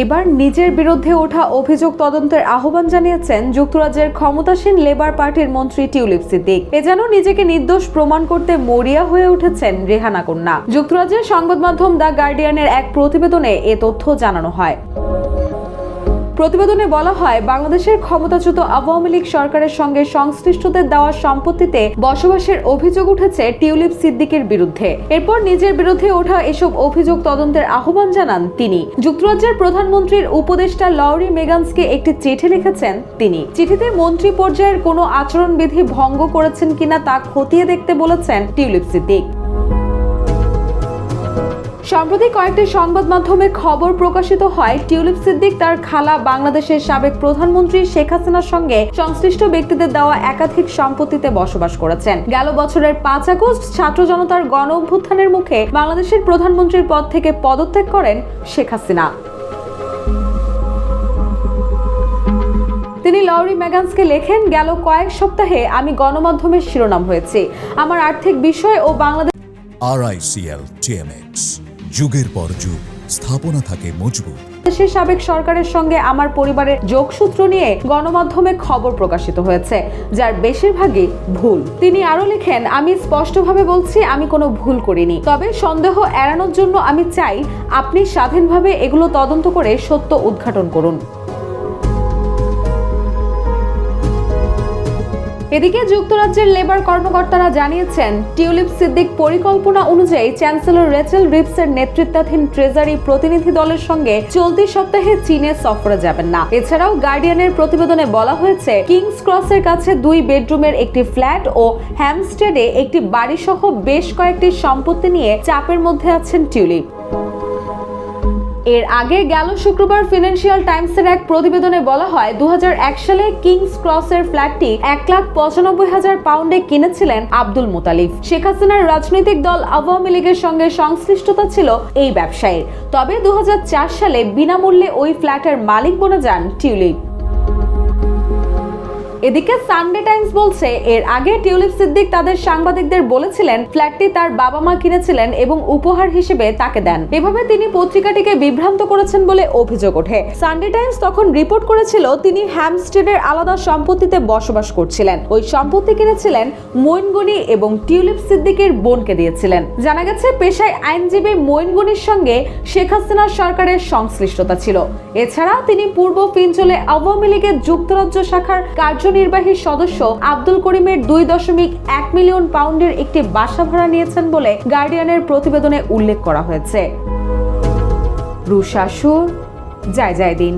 এবার নিজের বিরুদ্ধে ওঠা অভিযোগ তদন্তের আহ্বান জানিয়েছেন যুক্তরাজ্যের ক্ষমতাসীন লেবার পার্টির মন্ত্রী টিউলিপ সিদ্দিক। এ যেন নিজেকে নির্দোষ প্রমাণ করতে মরিয়া হয়ে উঠেছেন রেহানা কন্যা। যুক্তরাজ্যের সংবাদ মাধ্যম দ্য গার্ডিয়ানের এক প্রতিবেদনে এ তথ্য জানানো হয়। প্রতিবেদনে বলা হয়, বাংলাদেশের ক্ষমতাচ্যুত আওয়ামী লীগ সরকারের সঙ্গে সংশ্লিষ্টদের দেওয়া সম্পত্তিতে বসবাসের অভিযোগ উঠেছে টিউলিপ সিদ্দিকের বিরুদ্ধে। এরপর নিজের বিরুদ্ধে ওঠা এসব অভিযোগ তদন্তের আহ্বান জানান তিনি। যুক্তরাজ্যের প্রধানমন্ত্রীর উপদেষ্টা লরি মেগানসকে একটি চিঠি লিখেছেন তিনি। চিঠিতে মন্ত্রী পর্যায়ের কোনো আচরণবিধি ভঙ্গ করেছেন কিনা তা খতিয়ে দেখতে বলেছেন টিউলিপ সিদ্দিক। সম্প্রতি কয়েকটি সংবাদ মাধ্যমে খবর প্রকাশিত হয়, টিউলিপ সিদ্দিক তার খালা বাংলাদেশের সাবেক প্রধানমন্ত্রী শেখ হাসিনার সঙ্গে সংশ্লিষ্ট ব্যক্তিদের দেওয়া একাধিক সম্পত্তিতে বসবাস করেছেন। গেল বছরের 5 আগস্ট ছাত্র জনতার গণ অভ্যুত্থানের মুখে বাংলাদেশের প্রধানমন্ত্রীর পদ থেকে পদত্যাগ করেন শেখ হাসিনা। তিনি লরি মেগানসকে লেখেন, গেল কয়েক সপ্তাহে আমি গণমাধ্যমের শিরোনাম হয়েছি। আমার আর্থিক বিষয় ও RICL TMX, যুগের পর যুগ স্থাপনা থাকে মজবুত। দেশের সাবেক সরকারের সঙ্গে আমার পরিবারের যোগসূত্র নিয়ে গণমাধ্যমে খবর প্রকাশিত হয়েছে, যার বেশিরভাগই ভুল। তিনি আরো লেখেন, আমি স্পষ্টভাবে বলছি আমি কোনো ভুল করিনি, তবে সন্দেহ এড়ানোর জন্য আমি চাই আপনি স্বাধীনভাবে এগুলো তদন্ত করে সত্য উদ্ঘাটন করুন। এদিকে যুক্তরাজ্যের লেবার কর্মকর্তারা জানিয়েছেন, টিউলিপ সিদ্দিক পরিকল্পনা অনুযায়ী চ্যান্সেলর রেচেল রিভসের নেতৃত্বাধীন ট্রেজারি প্রতিনিধি দলের সঙ্গে চলতি সপ্তাহে চীনে সফরে যাবেন না। এছাড়াও গার্ডিয়ানের প্রতিবেদনে বলা হয়েছে, কিংস ক্রসের কাছে 2 বেডরুমের একটি ফ্ল্যাট ও হ্যামস্টেডে একটি বাড়ি সহ বেশ কয়েকটি সম্পত্তি নিয়ে চাপের মধ্যে আছেন টিউলিপ। এর আগে গেল শুক্রবার ফিনান্সিয়াল টাইমসের এক প্রতিবেদনে বলা হয়, 2001 সালে কিংস ক্রসের ফ্ল্যাটটি 1,95,000 পাউন্ডে কিনেছিলেন আব্দুল মোতালিব। শেখ হাসিনার রাজনৈতিক দল আওয়ামী লীগের সঙ্গে সংশ্লিষ্টতা ছিল এই ব্যবসায়ীর। তবে 2004 সালে বিনামূল্যে ওই ফ্ল্যাটের মালিক বনে যান টিউলিপ। এদিকে সানডে টাইমস বলছে, এর আগে টিউলিপ সিদ্দিক তাদের সাংবাদিকদের বলেছিলেন ফ্ল্যাটটি তার বাবা মা কিনেছিলেন এবং উপহার হিসেবে তাকে দেন। এভাবে তিনি পত্রিকাটিকে বিভ্রান্ত করেছেন বলে অভিযোগ ওঠে। সানডে টাইমস তখন রিপোর্ট করেছিল, তিনি হ্যামস্টেডের আলাদা সম্পত্তিতে বসবাস করছিলেন। ওই সম্পত্তি কিনেছিলেন মঈন গনি এবং টিউলিপ সিদ্দিকের বোনকে দিয়েছিলেন। জানা গেছে, পেশায় আইনজীবী মঈন গনির সঙ্গে শেখ হাসিনা সরকারের সংশ্লিষ্টতা ছিল। এছাড়া তিনি পূর্ব পিঞ্চলে আওয়ামী লীগের যুক্তরাজ্য শাখার কার্যনির্বাহী সদস্য আব্দুল করিমের 2.1 মিলিয়ন পাউন্ডের একটি বাসা ভাড়া নিয়েছেন বলে গার্ডিয়ানের প্রতিবেদনে উল্লেখ করা হয়েছে। রুশাসুর, জয় জয় দিন।